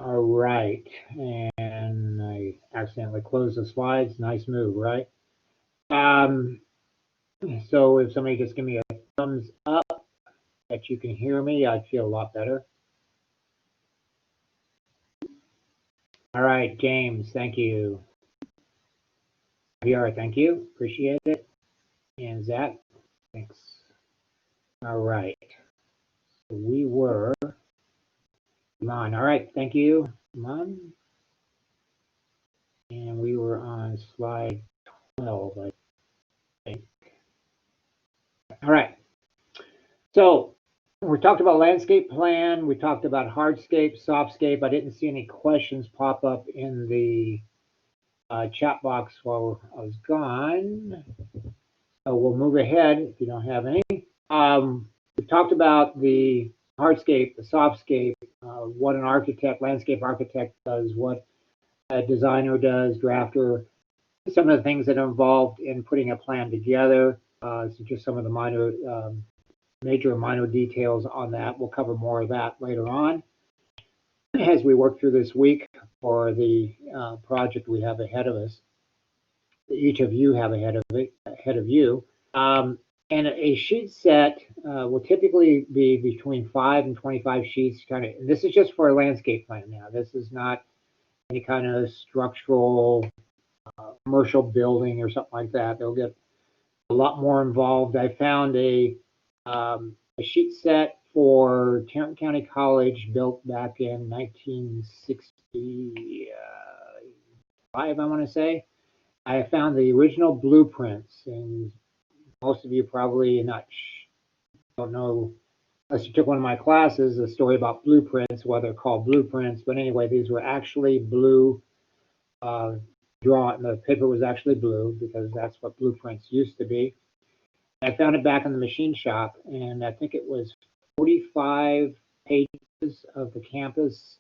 All right, and I accidentally closed the slides. Nice move, right? So if somebody just give me a thumbs up that you can hear me, I'd feel a lot better. All right, James, thank you. VR, thank you. Appreciate it. And Zach, thanks. All right. So we were on. All right, thank you, Iman. And we were on slide 12, I think. All right. So we talked about landscape plan. We talked about hardscape, softscape. I didn't see any questions pop up in the chat box while I was gone. So we'll move ahead if you don't have any. We talked about the hardscape, the softscape, what an architect, landscape architect does, what a designer does, drafter, some of the things that are involved in putting a plan together. So just some of the minor, major and minor details on that. We'll cover more of that later on as we work through this week for the project we have ahead of us. Each of you have ahead of you. And a sheet set will typically be between 5 and 25 sheets. This is just for a landscape plan now. This is not any kind of structural commercial building or something like that. They'll get a lot more involved. I found a sheet set for Tarrant County College built back in 1965, I want to say. I found the original blueprints, and most of you probably don't know, unless you took one of my classes, a story about blueprints, why they're called blueprints. But anyway, these were actually blue drawn. The paper was actually blue because that's what blueprints used to be. I found it back in the machine shop, and I think it was 45 pages of the campus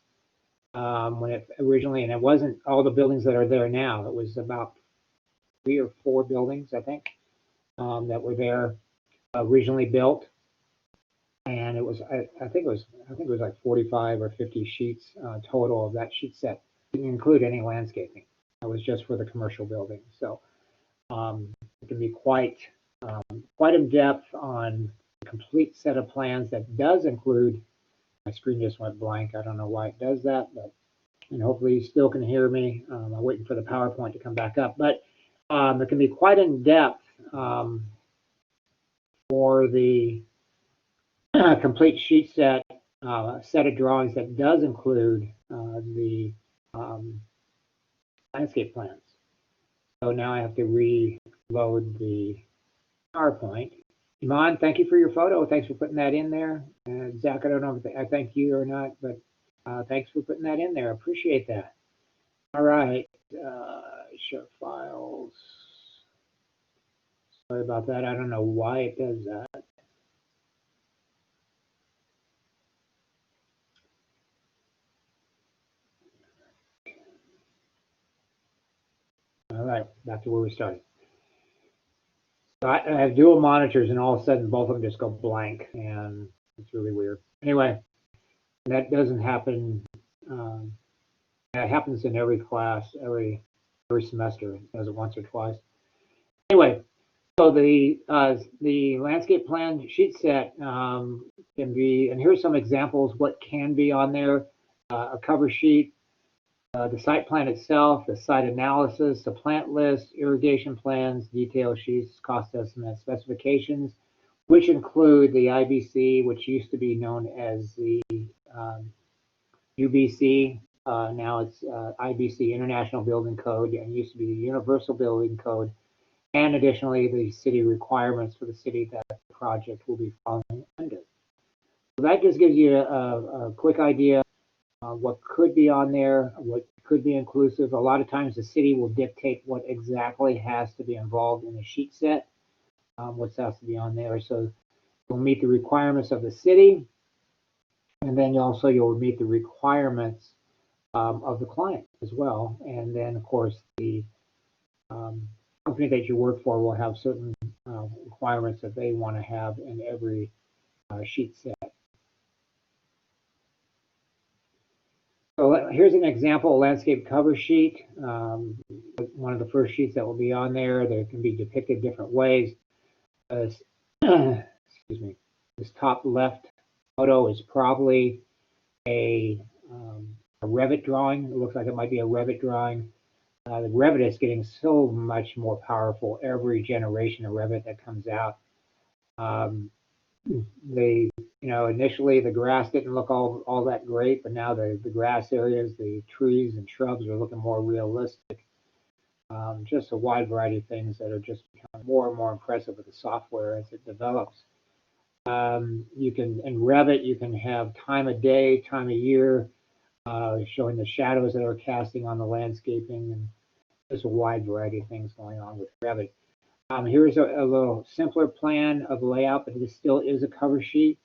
when it originally, and it wasn't all the buildings that are there now. It was about 3 or 4 buildings, I think, that were there originally built, and it was I think it was like 45 or 50 sheets total of that sheet set. Didn't include any landscaping. It was just for the commercial building. So it can be quite in depth on a complete set of plans that does include. My screen just went blank. I don't know why it does that, but and hopefully you still can hear me. I'm waiting for the PowerPoint to come back up, but it can be quite in depth for the complete sheet set, set of drawings that does include the landscape plans. So now I have to reload the PowerPoint. Iman, thank you for your photo. Thanks for putting that in there. Zach, I don't know if I thank you or not, but thanks for putting that in there. I appreciate that. All right, share files. Sorry about that. I don't know why it does that. All right, back to where we started. So I have dual monitors, and all of a sudden both of them just go blank, and it's really weird. Anyway, that doesn't happen. That happens in every class, every semester. It does it once or twice. Anyway, so the landscape plan sheet set can be, and here's some examples what can be on there: a cover sheet, the site plan itself, the site analysis, the plant list, irrigation plans, detail sheets, cost estimates, specifications, which include the IBC, which used to be known as the UBC. Now it's IBC, International Building Code, and used to be the Universal Building Code, and additionally the city requirements for the city that the project will be falling under. So that just gives you a quick idea what could be on there, what could be inclusive. A lot of times the city will dictate what exactly has to be involved in the sheet set, what has to be on there. So you'll meet the requirements of the city, and then you'll meet the requirements of the client as well. And then, of course, the company that you work for will have certain requirements that they want to have in every sheet set. So here's an example landscape cover sheet. One of the first sheets that will be on there. They can be depicted different ways. Excuse me. This top left photo is probably a Revit drawing. It looks like it might be a Revit drawing. The Revit is getting so much more powerful every generation of Revit that comes out. Initially the grass didn't look all that great, but now the grass areas, the trees and shrubs are looking more realistic. Just a wide variety of things that are just becoming more and more impressive with the software as it develops. You can, in Revit, you can have time of day, time of year, showing the shadows that are casting on the landscaping, and there's a wide variety of things going on with Revit. Here's a little simpler plan of layout, but this still is a cover sheet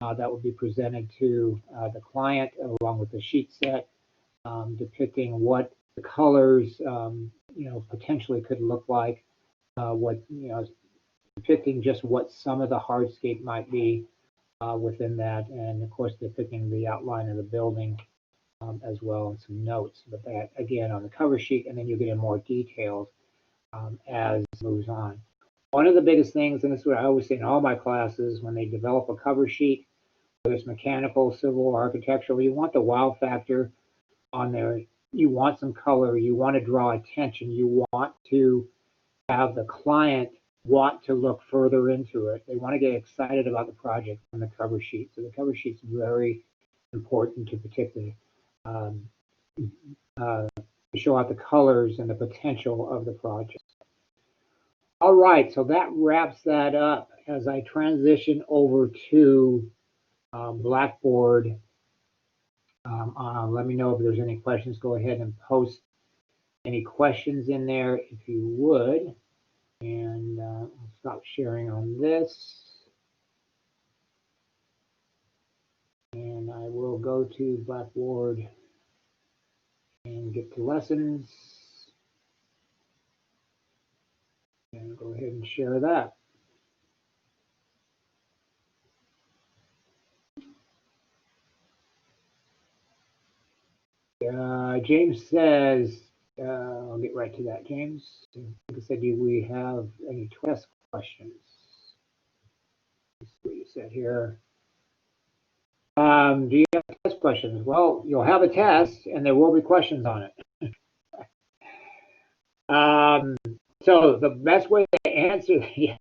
that will be presented to the client along with the sheet set, depicting what the colors, potentially could look like, depicting just what some of the hardscape might be within that, and of course depicting the outline of the building as well, and some notes. But that again on the cover sheet, and then you get in more details as it moves on. One of the biggest things, and this is what I always say in all my classes, when they develop a cover sheet, whether it's mechanical, civil, or architectural, you want the wow factor on there. You want some color. You want to draw attention. You want to have the client want to look further into it. They want to get excited about the project on the cover sheet. So the cover sheet's very important to particularly show out the colors and the potential of the project. All right, so that wraps that up as I transition over to Blackboard. Let me know if there's any questions. Go ahead and post any questions in there if you would. And I'll stop sharing on this. And I will go to Blackboard and get to lessons. And go ahead and share that. James says, I'll get right to that, James. Like I said, do we have any test questions? Let's see what you said here. Do you have test questions? Well, you'll have a test, and there will be questions on it. So the best way to answer, yeah,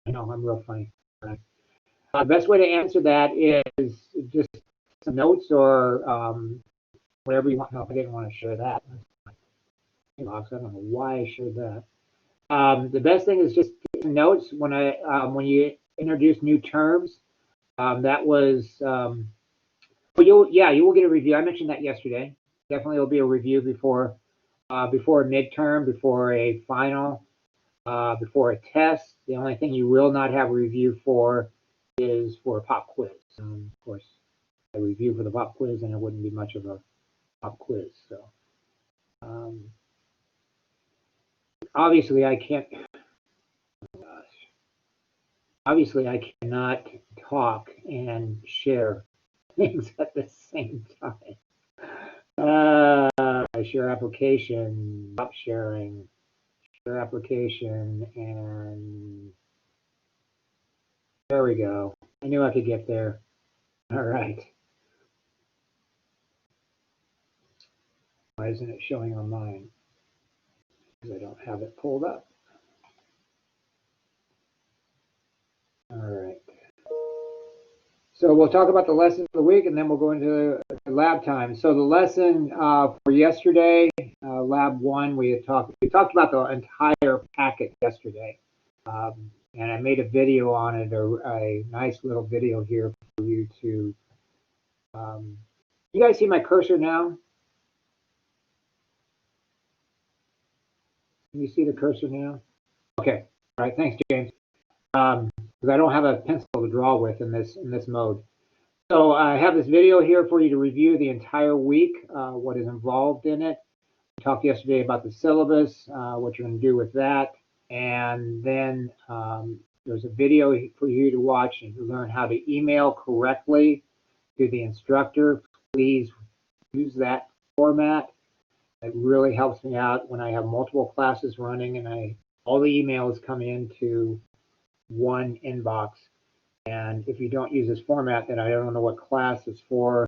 I know I'm real funny. The best way to answer that is just some notes or whatever you want. No, I didn't want to share that. I don't know why I shared that. The best thing is just notes when you introduce new terms. That was you will get a review. I mentioned that yesterday. Definitely will be a review before a midterm, before a final, before a test. The only thing you will not have a review for is for a pop quiz. Of course, a review for the pop quiz, and it wouldn't be much of a pop quiz. So obviously I can't. Oh gosh. Obviously I cannot talk and share things at the same time. Share application, stop sharing, share application, and there we go. I knew I could get there. All right. Why isn't it showing on mine? Because I don't have it pulled up. All right. So we'll talk about the lessons of the week, and then we'll go into the lab time. So the lesson for yesterday, lab 1, we talked about the entire packet yesterday, and I made a video on it, a nice little video here for you to. You guys see my cursor now? Can you see the cursor now? Okay. All right. Thanks, James. Because I don't have a pencil to draw with in this mode. So I have this video here for you to review the entire week, what is involved in it. We talked yesterday about the syllabus, what you're going to do with that, and then there's a video for you to watch and to learn how to email correctly to the instructor. Please use that format. It really helps me out when I have multiple classes running and all the emails come into one inbox. And if you don't use this format, then I don't know what class it's for.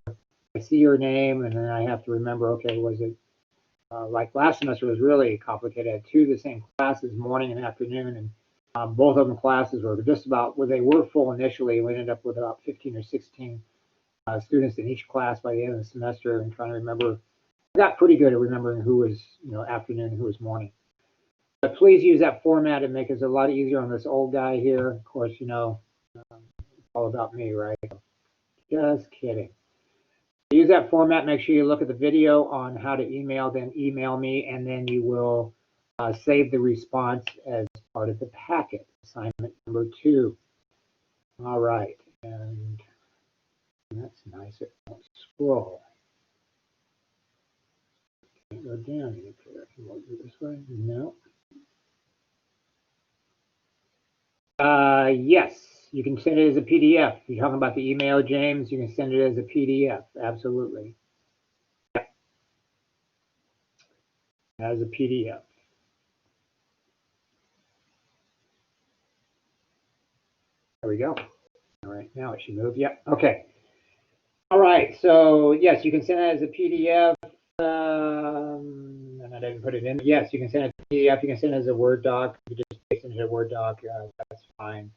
I see your name, and then I have to remember, okay, was it like last semester was really complicated. I had two of the same classes, morning and afternoon, and both of them classes were just about, well, they were full initially. We ended up with about 15 or 16 students in each class by the end of the semester, and trying to remember. I got pretty good at remembering who was, afternoon and who was morning. But please use that format and make it a lot easier on this old guy here. Of course, it's all about me, right? Just kidding. Use that format. Make sure you look at the video on how to email, then email me, and then you will save the response as part of the packet. Assignment number 2. All right, and that's nice. It won't scroll. Can't go down any further. Can we go this way? No. Yes, you can send it as a PDF. If you're talking about the email, James, you can send it as a PDF. Absolutely. Yep. As a PDF. There we go. All right, now it should move. Yep. Okay. All right. So yes, you can send it as a PDF. And I didn't put it in. Yes, you can send it as a PDF. You can send it as a Word doc. You just paste it into a Word doc. That's fine.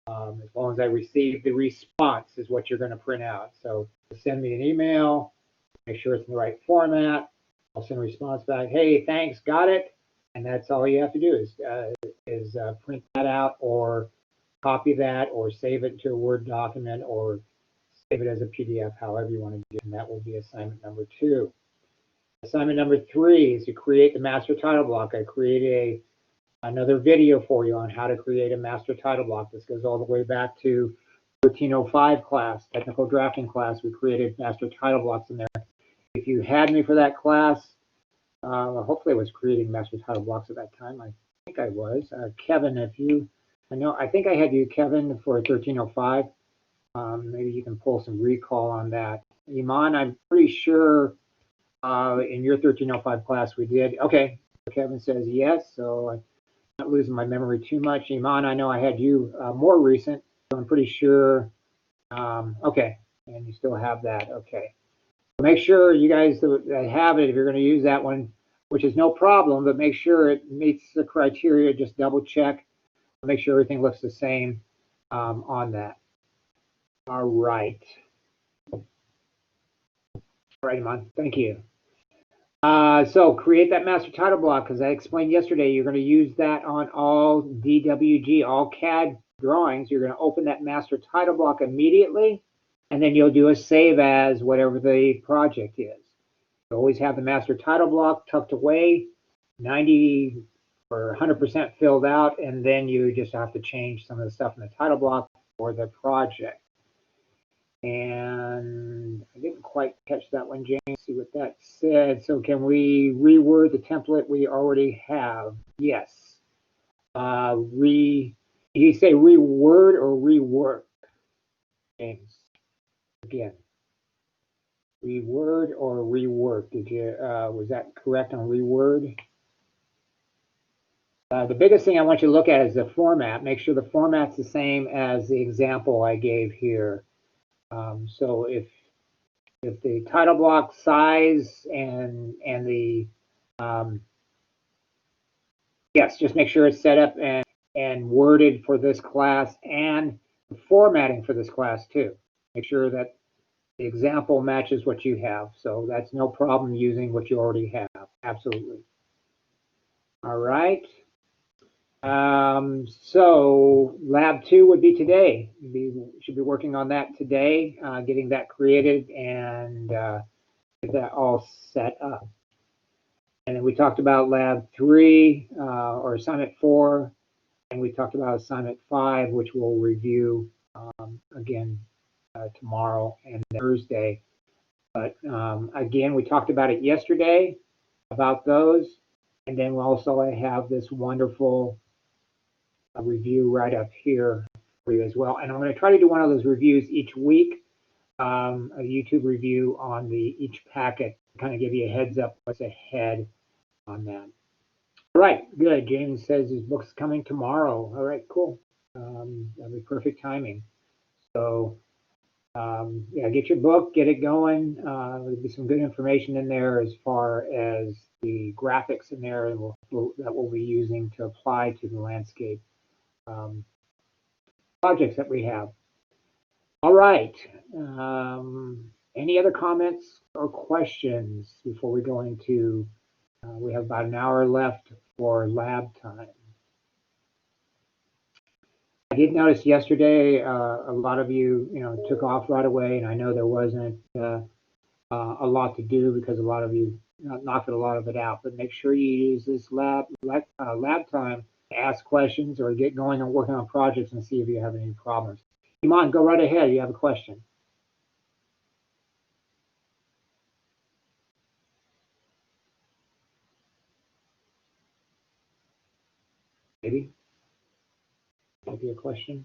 As long as I receive the response is what you're going to print out. So send me an email, make sure it's in the right format. I'll send a response back. Hey, thanks, got it. And that's all you have to do is print that out or copy that or save it to a Word document or save it as a PDF, however you want to do it. And that will be assignment number 2. Assignment number 3 is to create the master title block. I created another video for you on how to create a master title block. This goes all the way back to 1305 class, technical drafting class. We created master title blocks in there. If you had me for that class, hopefully I was creating master title blocks at that time. I think I was. Kevin, I think I had you, Kevin, for 1305. Maybe you can pull some recall on that. Iman, I'm pretty sure in your 1305 class we did. Okay, Kevin says yes, so I'm not losing my memory too much. Iman, I know I had you more recent, so I'm pretty sure. Okay, and you still have that. Okay. Make sure you guys that have it, if you're going to use that one, which is no problem, but make sure it meets the criteria. Just double check. Make sure everything looks the same on that. All right. All right, Iman. Thank you. So create that master title block, because I explained yesterday, you're going to use that on all DWG, all CAD drawings. You're going to open that master title block immediately, and then you'll do a save as whatever the project is. You always have the master title block tucked away, 90 or 100% filled out, and then you just have to change some of the stuff in the title block for the project. And I didn't quite catch that one, James. See what that said. So can we reword the template we already have? Yes. Did you say reword or rework, James? Again. Reword or rework? Did you was that correct on reword? The biggest thing I want you to look at is the format. Make sure the format's the same as the example I gave here. So if the title block size and the yes, just make sure it's set up and worded for this class, and formatting for this class too. Make sure that the example matches what you have. So that's no problem using what you already have. Absolutely. All right. So lab 2 would be today. Should be working on that today, getting that created and get that all set up. And then we talked about lab 3 or assignment 4, and we talked about assignment 5, which we'll review again tomorrow and Thursday. But again, we talked about it yesterday, about those. And then also I have this wonderful review right up here for you as well. And I'm going to try to do one of those reviews each week. a YouTube review on each packet, kind of give you a heads up what's ahead on that. All right, good. James says his book's coming tomorrow. All right, cool. That'll be perfect timing. So yeah, get your book, get it going. There'll be some good information in there as far as the graphics in there that we'll be using to apply to the landscape projects that we have. All right. Any other comments or questions before we go into, we have about an hour left for lab time. I did notice yesterday a lot of you, took off right away, and I know there wasn't a lot to do because a lot of you knocked a lot of it out. But make sure you use this lab time to ask questions or get going and working on projects and see if you have any problems. Iman, go right ahead. You have a question. Maybe a question.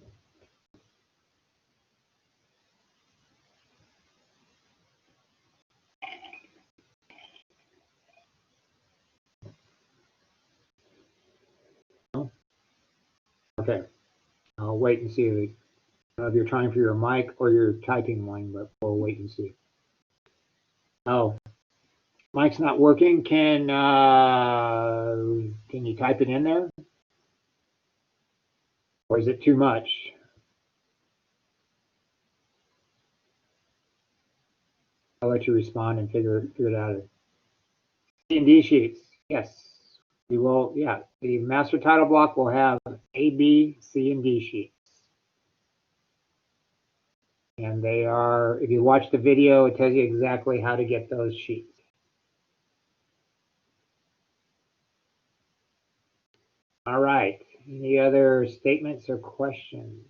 Okay, I'll wait and see if you're trying for your mic or you're typing one, but we'll wait and see. Oh, mic's not working. Can you type it in there, or is it too much? I'll let you respond and figure it out. C&D sheets, yes, we will. Yeah, the master title block will have A, B, C, and D sheets. And they are, if you watch the video, it tells you exactly how to get those sheets. All right, any other statements or questions?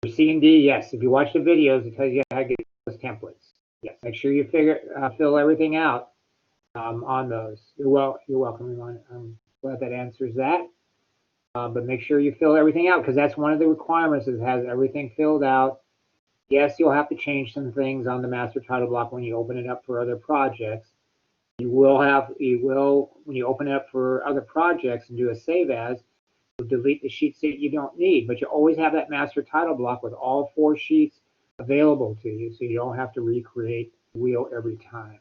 For C and D, yes, if you watch the videos, it tells you how to get those templates. Yes, make sure you fill everything out on those. You're welcome, Iman. I'm glad that answers that. But make sure you fill everything out because that's one of the requirements, is has everything filled out. Yes, you'll have to change some things on the master title block when you open it up for other projects. You will, when you open it up for other projects and do a save as, you'll delete the sheets that you don't need, but you always have that master title block with all 4 sheets available to you, so you don't have to recreate the wheel every time.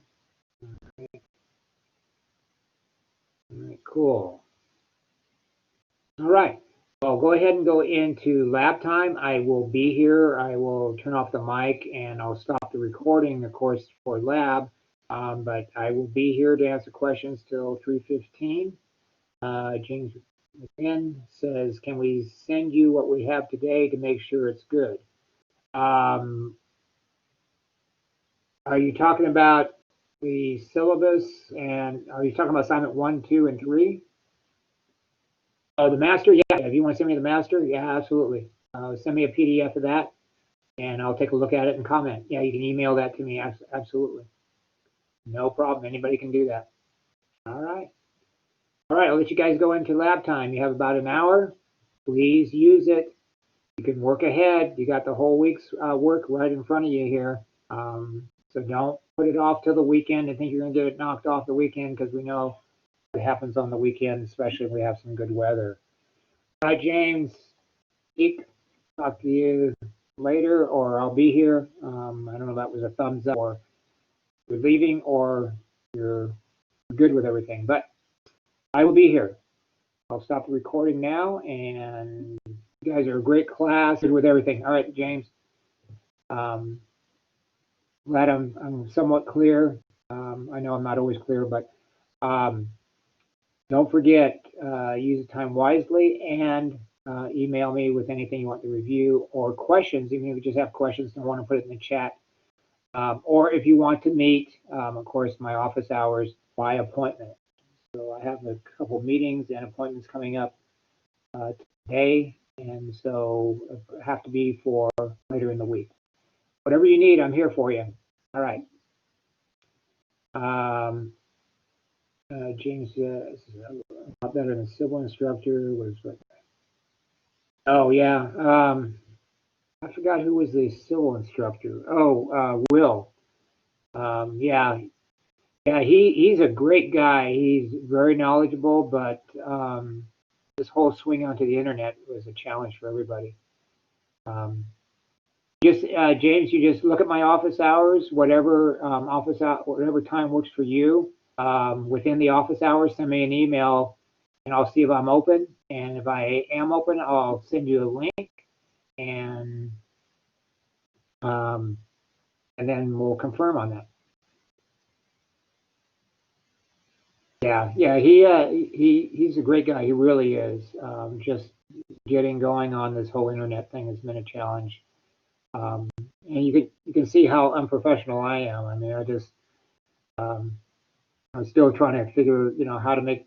All right, cool. All right, well, go ahead and go into lab time. I will be here. I will turn off the mic and I'll stop the recording, of course, for lab. But I will be here to answer questions till 3:15. James again says, can we send you what we have today to make sure it's good? Are you talking about the syllabus, and are you talking about assignment 1, 2, and 3? Oh, the master? Yeah, if you want to send me the master, yeah, absolutely. Send me a PDF of that, and I'll take a look at it and comment. Yeah, you can email that to me, absolutely. No problem, anybody can do that. All right. All right, I'll let you guys go into lab time. You have about an hour. Please use it. You can work ahead. You got the whole week's work right in front of you here. So don't put it off till the weekend and think you're going to get it knocked off the weekend, because we know what happens on the weekend, especially if we have some good weather. All right, James, talk to you later, or I'll be here. I don't know if that was a thumbs up, or you're leaving, or you're good with everything, but I will be here. I'll stop the recording now, and you guys are a great class, good with everything. All right, James. Glad I'm somewhat clear. I know I'm not always clear, but don't forget, use the time wisely, and email me with anything you want to review or questions, even if you just have questions and want to put it in the chat. Or if you want to meet, of course, my office hours by appointment. So I have a couple meetings and appointments coming up today, and so have to be for later in the week. Whatever you need, I'm here for you. All right. James says, a lot better than a civil instructor was. Oh yeah. I forgot who was the civil instructor. Oh, Will. Yeah, yeah. He's a great guy. He's very knowledgeable, but this whole swing onto the internet was a challenge for everybody. Um, just James, you just look at my office hours, whatever whatever time works for you. Within the office hours, send me an email, and I'll see if I'm open. And if I am open, I'll send you a link, and um, and then we'll confirm on that. Yeah, yeah, he's a great guy. He really is. Just getting going on this whole internet thing has been a challenge. Um, and you can see how unprofessional I am. I mean, um, I'm still trying to figure, how to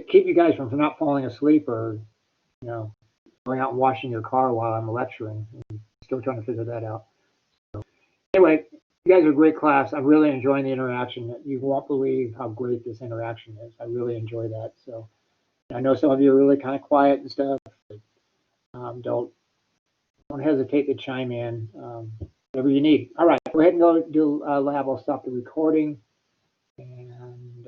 keep you guys from not falling asleep or, you know, going out and washing your car while I'm lecturing. I'm still trying to figure that out. Anyway, you guys are a great class. I'm really enjoying the interaction. You won't believe how great this interaction is. I really enjoy that. So I know some of you are really kind of quiet and stuff. Don't hesitate to chime in. Whatever you need. All right, go ahead and go do lab. I'll stop the recording and